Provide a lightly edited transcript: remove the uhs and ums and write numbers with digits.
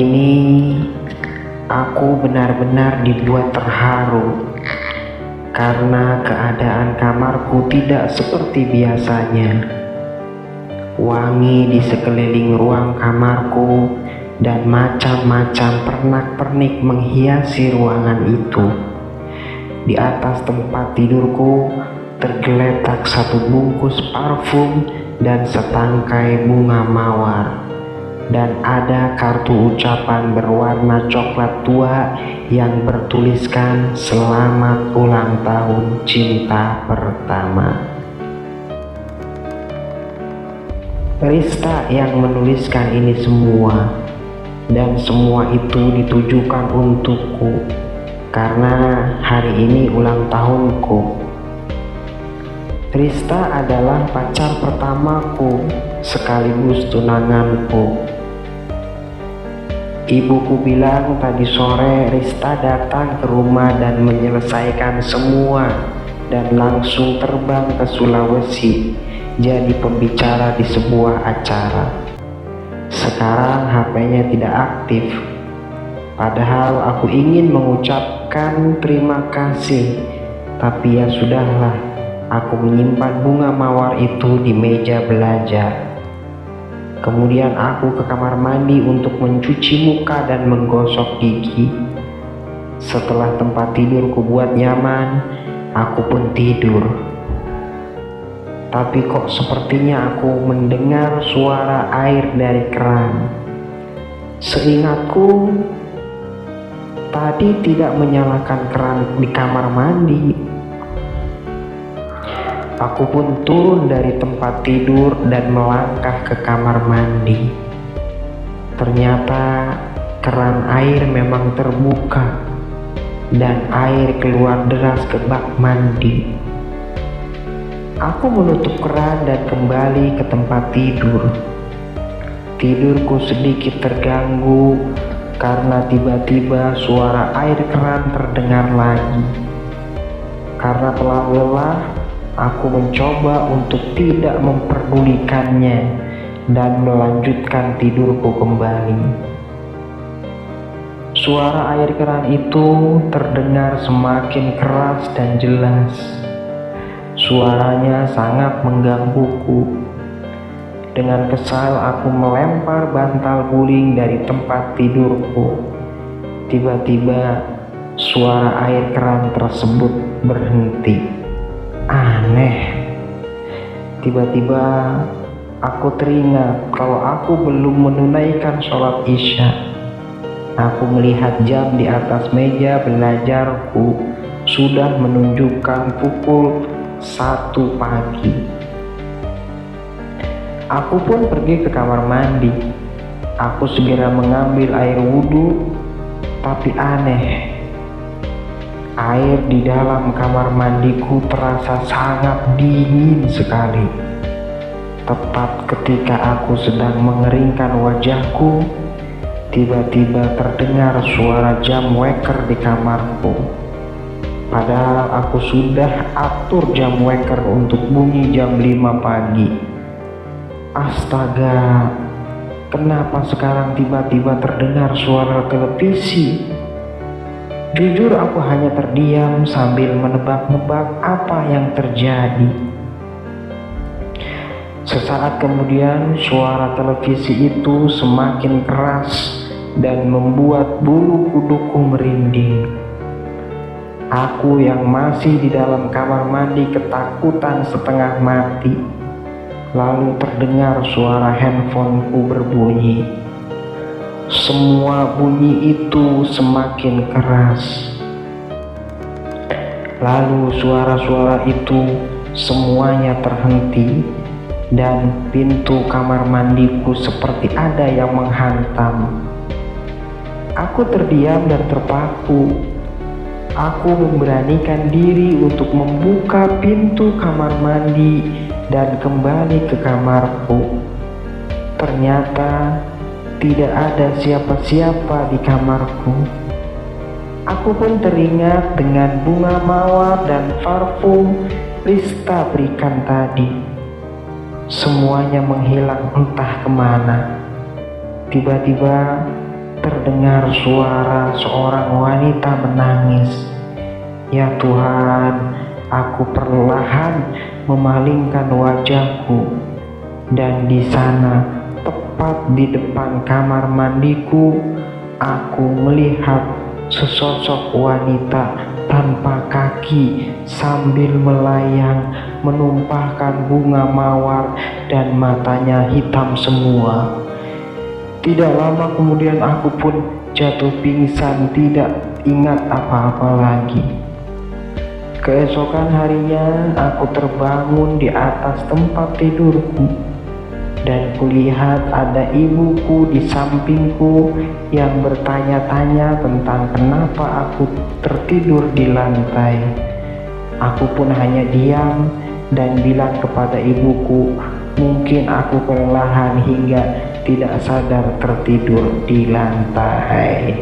ini aku benar-benar dibuat terharu karena keadaan kamarku tidak seperti biasanya. Wangi di sekeliling ruang kamarku dan macam-macam pernak-pernik menghiasi ruangan itu. Di atas tempat tidurku tergeletak satu bungkus parfum dan setangkai bunga mawar. Dan ada kartu ucapan berwarna coklat tua yang bertuliskan "Selamat ulang tahun cinta pertama". Rista yang menuliskan ini semua, dan semua itu ditujukan untukku karena hari ini ulang tahunku. Rista adalah pacar pertamaku sekaligus tunanganku. Ibuku bilang tadi sore Rista datang ke rumah dan menyelesaikan semua dan langsung terbang ke Sulawesi jadi pembicara di sebuah acara. Sekarang HP-nya tidak aktif. Padahal aku ingin mengucapkan terima kasih, tapi ya sudahlah, aku menyimpan bunga mawar itu di meja belajar. Kemudian aku ke kamar mandi untuk mencuci muka dan menggosok gigi. Setelah tempat tidurku buat nyaman, aku pun tidur. Tapi kok sepertinya aku mendengar suara air dari keran. Seingatku, tadi tidak menyalakan keran di kamar mandi. Aku pun turun dari tempat tidur dan melangkah ke kamar mandi. Ternyata keran air memang terbuka dan air keluar deras ke bak mandi. Aku menutup keran dan kembali ke tempat tidur. Tidurku sedikit terganggu karena tiba-tiba suara air keran terdengar lagi. Karena telah lelah, aku mencoba untuk tidak memperdulikannya dan melanjutkan tidurku kembali. Suara air keran itu terdengar semakin keras dan jelas. Suaranya sangat menggangguku. Dengan kesal aku melempar bantal guling dari tempat tidurku. Tiba-tiba suara air keran tersebut berhenti. Aneh. Tiba-tiba aku teringat kalau aku belum menunaikan sholat Isya. Aku melihat jam di atas meja belajarku sudah menunjukkan pukul 1 pagi. Aku pun pergi ke kamar mandi. Aku segera mengambil air wudhu, tapi aneh. Air di dalam kamar mandiku terasa sangat dingin sekali. Tepat ketika aku sedang mengeringkan wajahku, tiba-tiba terdengar suara jam weker di kamarku. Padahal aku sudah atur jam weker untuk bunyi jam 5 pagi. Astaga, kenapa sekarang tiba-tiba terdengar suara televisi? Jujur aku hanya terdiam sambil menebak-nebak apa yang terjadi. Sesaat kemudian suara televisi itu semakin keras dan membuat bulu kuduku merinding. Aku yang masih di dalam kamar mandi ketakutan setengah mati. Lalu terdengar suara handphoneku berbunyi. Semua bunyi itu semakin keras. Lalu suara-suara itu semuanya terhenti dan pintu kamar mandiku seperti ada yang menghantam. Aku terdiam dan terpaku. Aku memberanikan diri untuk membuka pintu kamar mandi dan kembali ke kamarku. Ternyata tidak ada siapa-siapa di kamarku. Aku pun teringat dengan bunga mawar dan parfum Rista berikan tadi. Semuanya menghilang entah kemana. Tiba-tiba terdengar suara seorang wanita menangis. Ya Tuhan, aku perlahan memalingkan wajahku, dan di sana, tepat di depan kamar mandiku, aku melihat sesosok wanita tanpa kaki sambil melayang, menumpahkan bunga mawar dan matanya hitam semua. Tidak lama kemudian aku pun jatuh pingsan, tidak ingat apa-apa lagi. Keesokan harinya aku terbangun di atas tempat tidurku, dan kulihat ada ibuku di sampingku yang bertanya-tanya tentang kenapa aku tertidur di lantai. Aku pun hanya diam dan bilang kepada ibuku, mungkin aku kelelahan hingga tidak sadar tertidur di lantai.